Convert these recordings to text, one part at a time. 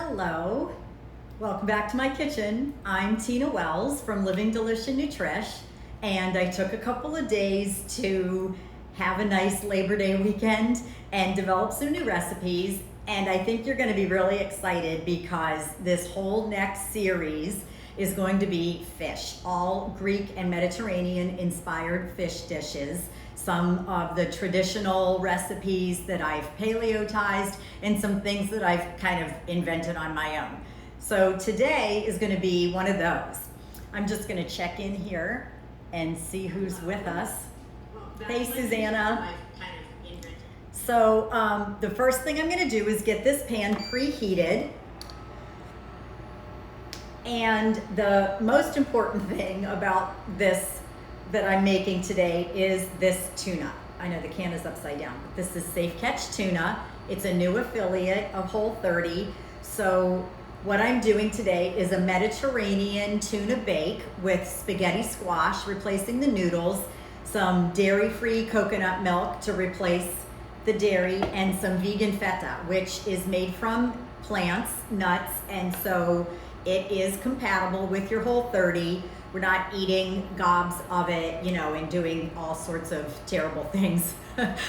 Hello, welcome back to my kitchen. I'm Tina Wells from Living Delicious Nutrish, and I took a couple of days to have a nice Labor Day weekend and develop some new recipes. And I think you're going to be really excited because this whole next series is going to be fish, all Greek and Mediterranean inspired fish dishes. Some of the traditional recipes that I've paleotized and some things that I've kind of invented on my own. So today is going to be one of those. I'm just going to check in here and see who's with us. Hey, Susanna. So the first thing I'm going to do is get this pan preheated. And the most important thing about this that I'm making today is this tuna. I know the can is upside down, but this is Safe Catch Tuna. It's a new affiliate of Whole30. So what I'm doing today is a Mediterranean tuna bake with spaghetti squash, replacing the noodles, some dairy-free coconut milk to replace the dairy, and some vegan feta, which is made from plants, nuts, and so it is compatible with your Whole30. We're not eating gobs of it, and doing all sorts of terrible things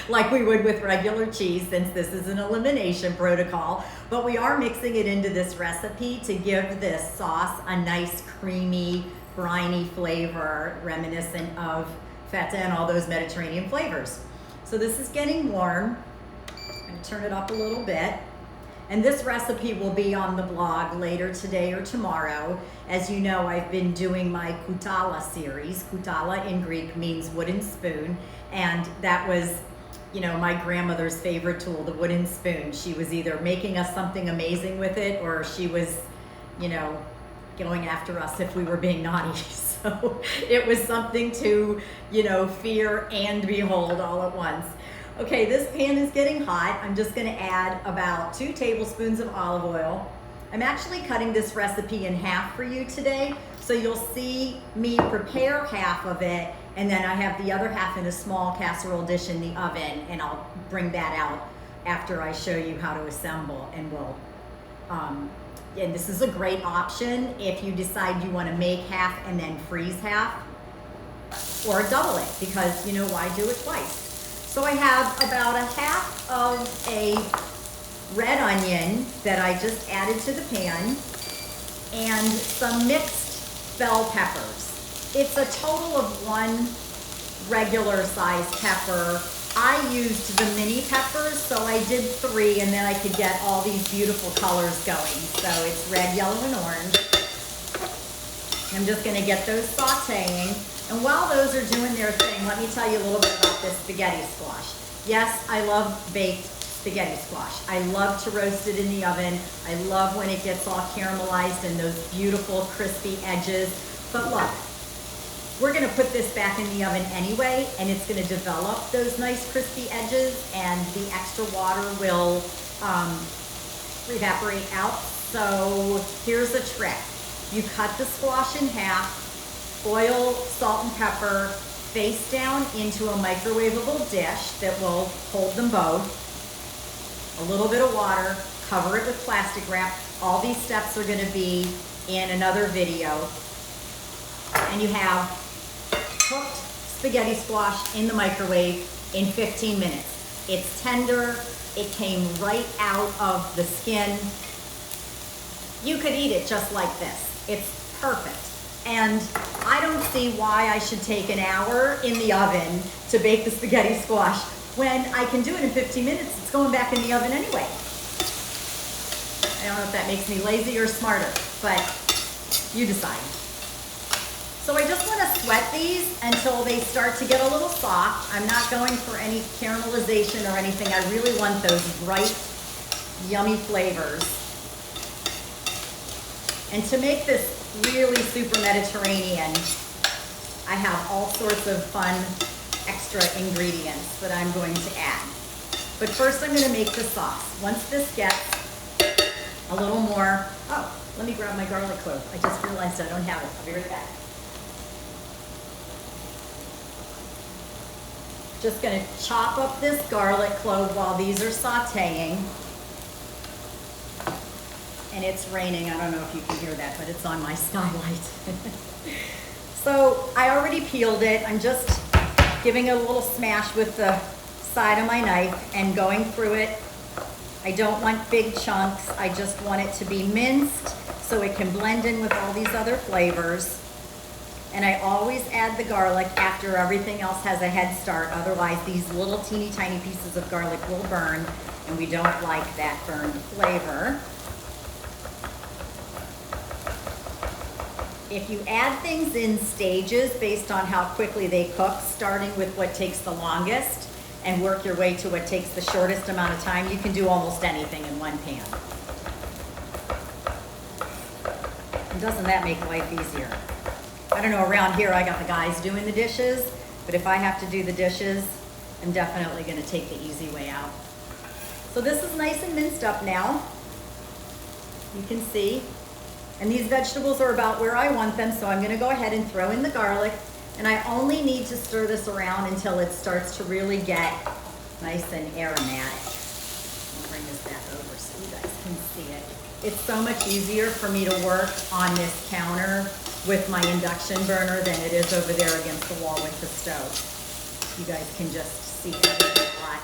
like we would with regular cheese, since this is an elimination protocol. But we are mixing it into this recipe to give this sauce a nice creamy, briny flavor reminiscent of feta and all those Mediterranean flavors. So this is getting warm. I'm going to turn it up a little bit. And this recipe will be on the blog later today or tomorrow. As you know, I've been doing my Koutala series. Koutala in Greek means wooden spoon. And that was, my grandmother's favorite tool, the wooden spoon. She was either making us something amazing with it, or she was, going after us if we were being naughty. So it was something to, fear and behold all at once. Okay, this pan is getting hot. I'm just going to add about 2 tablespoons of olive oil. I'm actually cutting this recipe in half for you today, so you'll see me prepare half of it, and then I have the other half in a small casserole dish in the oven, and I'll bring that out after I show you how to assemble. And and this is a great option if you decide you want to make half and then freeze half, or double it, because why do it twice? So I have about a half of a red onion that I just added to the pan, and some mixed bell peppers. It's a total of 1 regular size pepper. I used the mini peppers, so I did 3, and then I could get all these beautiful colors going. So it's red, yellow, and orange. I'm just gonna get those sauteing. And while those are doing their thing, let me tell you a little bit about this spaghetti squash. Yes, I love baked spaghetti squash. I love to roast it in the oven. I love when it gets all caramelized and those beautiful crispy edges. But look, we're gonna put this back in the oven anyway, and it's gonna develop those nice crispy edges, and the extra water will evaporate out. So here's a trick. You cut the squash in half, oil, salt, and pepper face down into a microwavable dish that will hold them both. A little bit of water, cover it with plastic wrap. All these steps are going to be in another video. And you have cooked spaghetti squash in the microwave in 15 minutes. It's tender. It came right out of the skin. You could eat it just like this. It's perfect. And I don't see why I should take an hour in the oven to bake the spaghetti squash when I can do it in 15 minutes. It's going back in the oven anyway. I don't know if that makes me lazy or smarter, but you decide. So I just want to sweat these until they start to get a little soft. I'm not going for any caramelization or anything. I really want those bright, yummy flavors. And to make this really super Mediterranean, I have all sorts of fun extra ingredients that I'm going to add. But first I'm going to make the sauce. Once this gets a little more, let me grab my garlic clove. I just realized I don't have it. I'll be right back. Just going to chop up this garlic clove while these are sauteing. and it's raining. I don't know if you can hear that, but it's on my skylight. So I already peeled it. I'm just giving it a little smash with the side of my knife and going through it. I don't want big chunks. I just want it to be minced so it can blend in with all these other flavors. And I always add the garlic after everything else has a head start. Otherwise, these little teeny tiny pieces of garlic will burn, and we don't like that burned flavor. If you add things in stages based on how quickly they cook, starting with what takes the longest and work your way to what takes the shortest amount of time, you can do almost anything in one pan. And doesn't that make life easier? I don't know, around here I got the guys doing the dishes, but if I have to do the dishes, I'm definitely gonna take the easy way out. So this is nice and minced up now. You can see. And these vegetables are about where I want them, so I'm gonna go ahead and throw in the garlic. And I only need to stir this around until it starts to really get nice and aromatic. I'll bring this back over so you guys can see it. It's so much easier for me to work on this counter with my induction burner than it is over there against the wall with the stove. You guys can just see everything a lot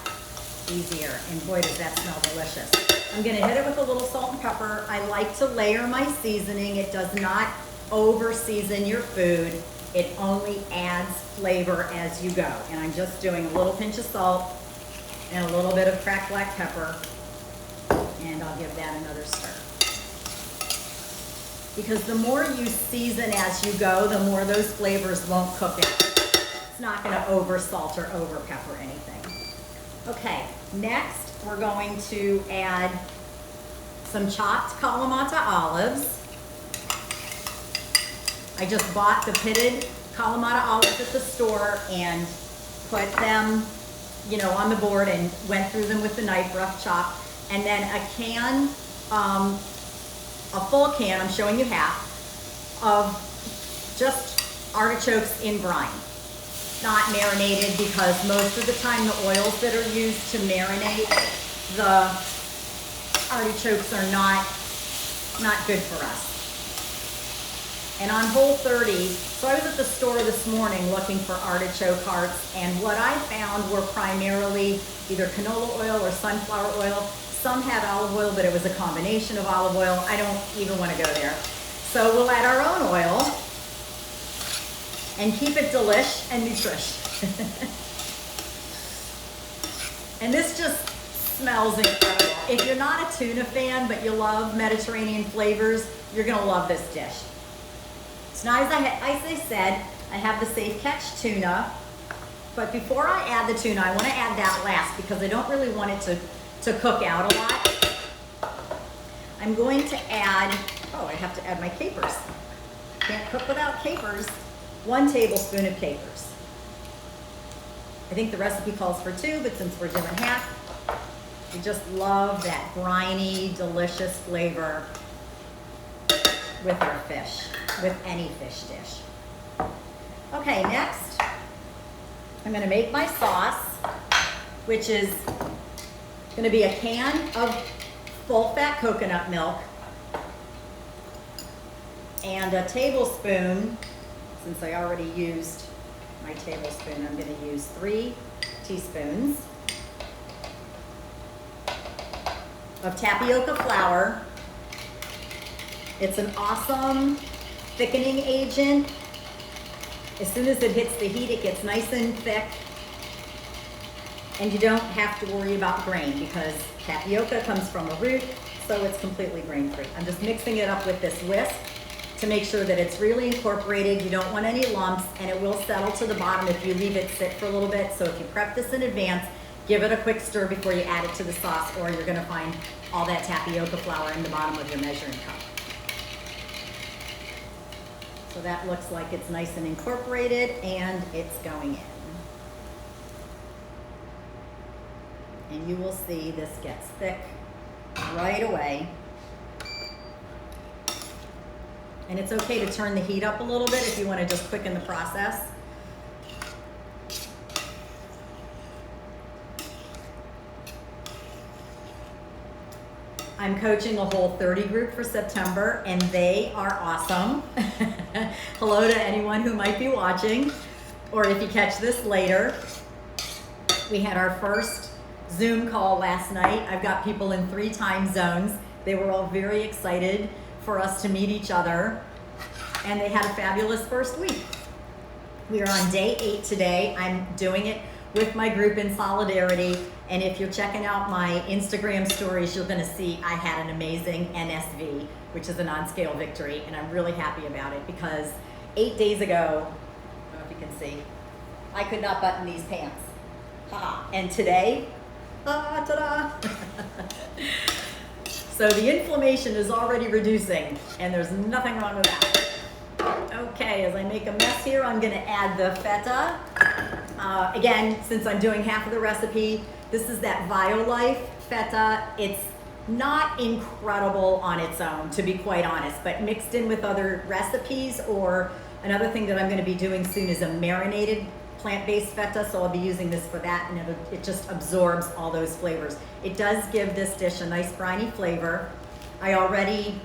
easier. And boy, does that smell delicious. I'm gonna hit it with a little salt and pepper. I like to layer my seasoning. It does not over season your food. It only adds flavor as you go. And I'm just doing a little pinch of salt and a little bit of cracked black pepper. And I'll give that another stir. Because the more you season as you go, the more those flavors won't cook in. It's not gonna over salt or over pepper anything. Okay, next we're going to add some chopped Kalamata olives. I just bought the pitted Kalamata olives at the store and put them, you know, on the board and went through them with the knife, rough chop. And then a can, a full can, I'm showing you half, of just artichokes in brine. Not marinated, because most of the time the oils that are used to marinate the artichokes are not good for us. And on Whole30, so I was at the store this morning looking for artichoke hearts, and what I found were primarily either canola oil or sunflower oil. Some had olive oil, but it was a combination of olive oil. I don't even want to go there. So we'll add our own oil and keep it delish and nutrish. And this just smells incredible. If you're not a tuna fan, but you love Mediterranean flavors, you're gonna love this dish. So now, as I said, I have the Safe Catch tuna, but before I add the tuna, I wanna add that last because I don't really want it to cook out a lot. I'm going to add, oh, I have to add my capers. Can't cook without capers. 1 tablespoon of capers. I think the recipe calls for 2, but since we're doing half, we just love that briny, delicious flavor with our fish, with any fish dish. Okay, next, I'm gonna make my sauce, which is gonna be a can of full-fat coconut milk and a tablespoon, since I already used my tablespoon, I'm gonna use 3 teaspoons of tapioca flour. It's an awesome thickening agent. As soon as it hits the heat, it gets nice and thick. And you don't have to worry about grain because tapioca comes from a root, so it's completely grain-free. I'm just mixing it up with this whisk to make sure that it's really incorporated. You don't want any lumps, and it will settle to the bottom if you leave it sit for a little bit. So if you prep this in advance, give it a quick stir before you add it to the sauce, or you're gonna find all that tapioca flour in the bottom of your measuring cup. So that looks like it's nice and incorporated, and it's going in. And you will see this gets thick right away. And it's okay to turn the heat up a little bit if you want to just quicken the process. I'm coaching a Whole30 group for September, and they are awesome. Hello to anyone who might be watching, or if you catch this later. We had our first Zoom call last night. I've got people in 3 time zones. They were all very excited for us to meet each other, and they had a fabulous first week. We are on day 8 today. I'm doing it with my group in solidarity, and if you're checking out my Instagram stories, you're gonna see I had an amazing NSV, which is a non-scale victory, and I'm really happy about it because 8 days ago, I don't know if you can see, I could not button these pants. And today, ta-da! So the inflammation is already reducing, and there's nothing wrong with that. Okay, as I make a mess here, I'm gonna add the feta. Again, since I'm doing half of the recipe, this is that Violife feta. It's not incredible on its own, to be quite honest, but mixed in with other recipes, or another thing that I'm gonna be doing soon is a marinated plant-based feta, so I'll be using this for that, and it just absorbs all those flavors. It does give this dish a nice briny flavor. I already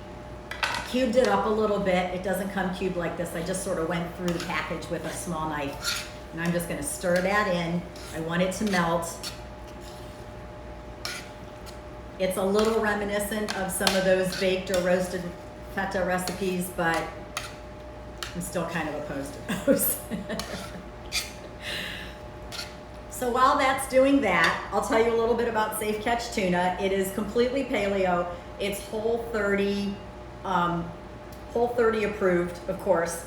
cubed it up a little bit. It doesn't come cubed like this. I just sort of went through the package with a small knife, and I'm just gonna stir that in. I want it to melt. It's a little reminiscent of some of those baked or roasted feta recipes, but I'm still kind of opposed to those. So while that's doing that, I'll tell you a little bit about Safe Catch Tuna. It is completely paleo. It's Whole30 approved, of course.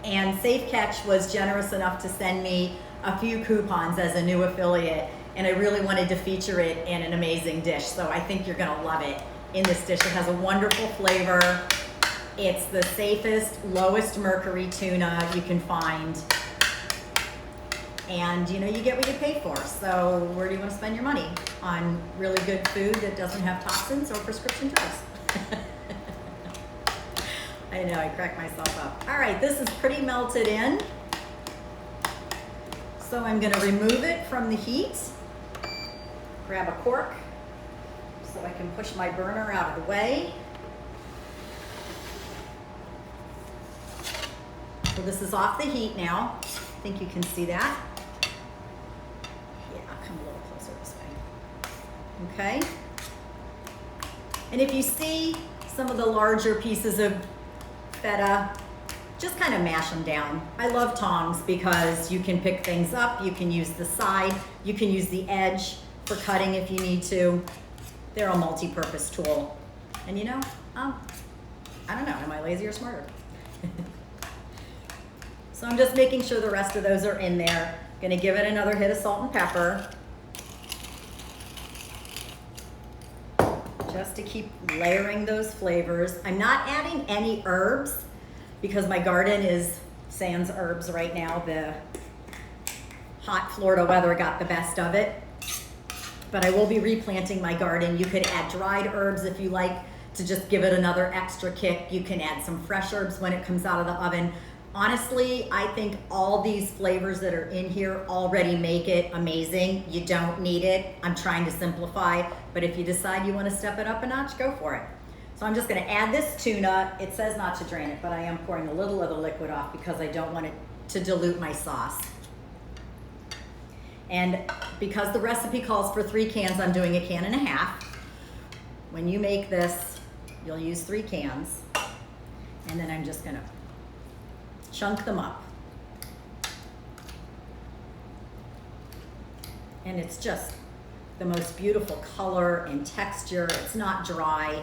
And Safe Catch was generous enough to send me a few coupons as a new affiliate, and I really wanted to feature it in an amazing dish. So I think you're gonna love it in this dish. It has a wonderful flavor. It's the safest, lowest mercury tuna you can find. And you know, you get what you pay for. So where do you want to spend your money? On really good food that doesn't have toxins or prescription drugs. I know, I cracked myself up. All right, this is pretty melted in. So I'm gonna remove it from the heat. Grab a cork so I can push my burner out of the way. So this is off the heat now. I think you can see that. Come a little closer this way. Okay. And if you see some of the larger pieces of feta, just kind of mash them down. I love tongs because you can pick things up, you can use the side, you can use the edge for cutting if you need to. They're a multi-purpose tool. And you know, I don't know, am I lazy or smarter? So I'm just making sure the rest of those are in there. Gonna give it another hit of salt and pepper. Just to keep layering those flavors. I'm not adding any herbs because my garden is sans herbs right now. The hot Florida weather got the best of it. But I will be replanting my garden. You could add dried herbs if you like to just give it another extra kick. You can add some fresh herbs when it comes out of the oven. Honestly, I think all these flavors that are in here already make it amazing. You don't need it. I'm trying to simplify, but if you decide you want to step it up a notch, go for it. So I'm just going to add this tuna. It says not to drain it, but I am pouring a little of the liquid off because I don't want it to dilute my sauce. And because the recipe calls for 3 cans, I'm doing 1.5 cans. When you make this, you'll use 3 cans. And then I'm just going to chunk them up. And it's just the most beautiful color and texture. It's not dry.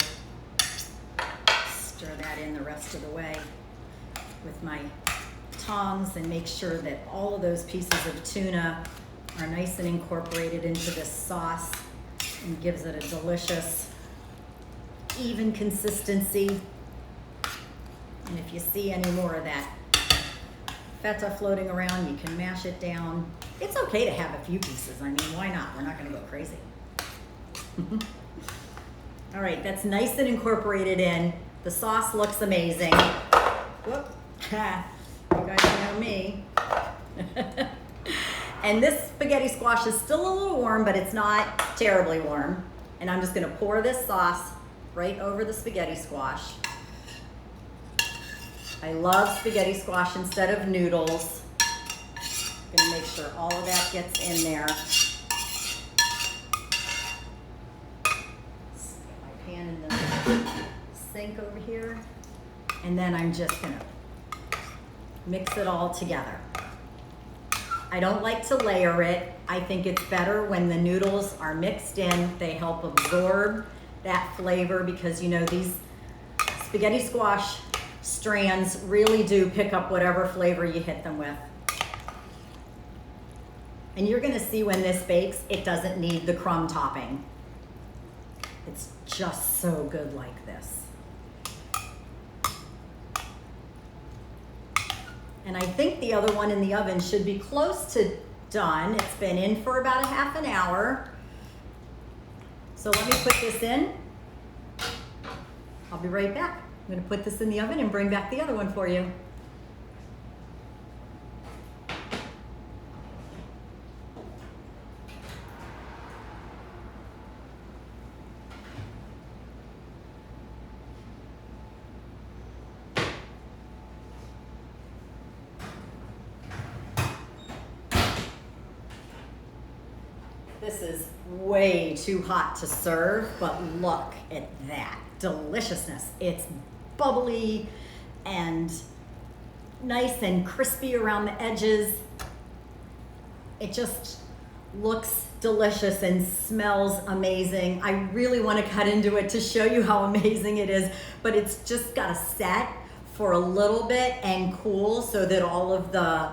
Stir that in the rest of the way with my tongs and make sure that all of those pieces of tuna are nice and incorporated into this sauce and gives it a delicious, even consistency. And if you see any more of that feta floating around, you can mash it down. It's okay to have a few pieces. I mean, why not? We're not gonna go crazy. All right, that's nice and incorporated in. The sauce looks amazing. Whoop, you guys know me. And this spaghetti squash is still a little warm, but it's not terribly warm. And I'm just gonna pour this sauce right over the spaghetti squash. I love spaghetti squash instead of noodles. Gonna make sure all of that gets in there. Get my pan in the sink over here. And then I'm just gonna mix it all together. I don't like to layer it. I think it's better when the noodles are mixed in. They help absorb that flavor because you know these spaghetti squash strands really do pick up whatever flavor you hit them with. And you're gonna see when this bakes, it doesn't need the crumb topping. It's just so good like this. And I think the other one in the oven should be close to done. It's been in for about a half an hour. So let me put this in. I'll be right back. I'm gonna put this in the oven and bring back the other one for you. This is way too hot to serve, but look at that deliciousness. It's bubbly and nice and crispy around the edges. It just looks delicious and smells amazing. I really want to cut into it to show you how amazing it is, but it's just got to set for a little bit and cool so that all of the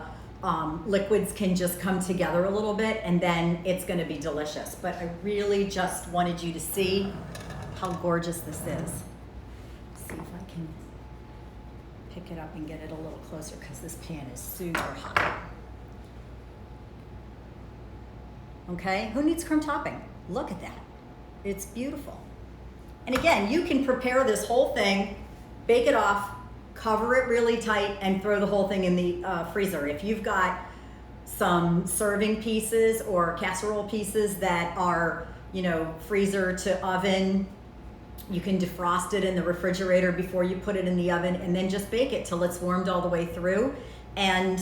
liquids can just come together a little bit, and then it's going to be delicious. But I really just wanted you to see how gorgeous this is. See if I can pick it up and get it a little closer because this pan is super hot. Okay, who needs crumb topping? Look at that. It's beautiful. And again, you can prepare this whole thing, bake it off, cover it really tight, and throw the whole thing in the freezer. If you've got some serving pieces or casserole pieces that are, you know, freezer to oven, you can defrost it in the refrigerator before you put it in the oven and then just bake it till it's warmed all the way through. And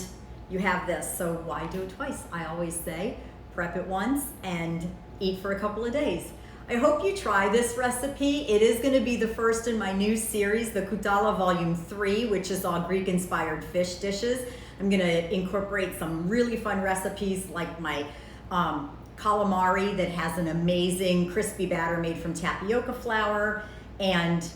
you have this, so why do it twice? I always say, prep it once and eat for a couple of days. I hope you try this recipe. It is going to be the first in my new series, the Koutala Volume 3, which is all Greek-inspired fish dishes. I'm going to incorporate some really fun recipes like my calamari that has an amazing crispy batter made from tapioca flour, and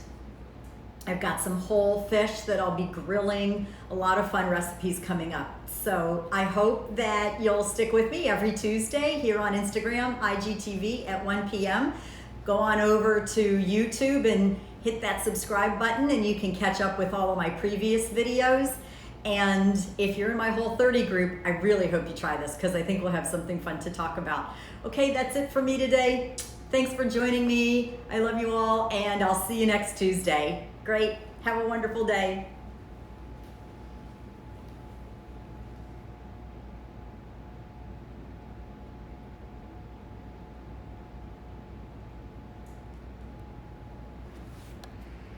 I've got some whole fish that I'll be grilling. A lot of fun recipes coming up. So I hope that you'll stick with me every Tuesday here on Instagram, IGTV at 1 p.m. Go on over to YouTube and hit that subscribe button and you can catch up with all of my previous videos. And if you're in my Whole30 group, I really hope you try this because I think we'll have something fun to talk about. Okay, that's it for me today. Thanks for joining me. I love you all, and I'll see you next Tuesday. Great. Have a wonderful day.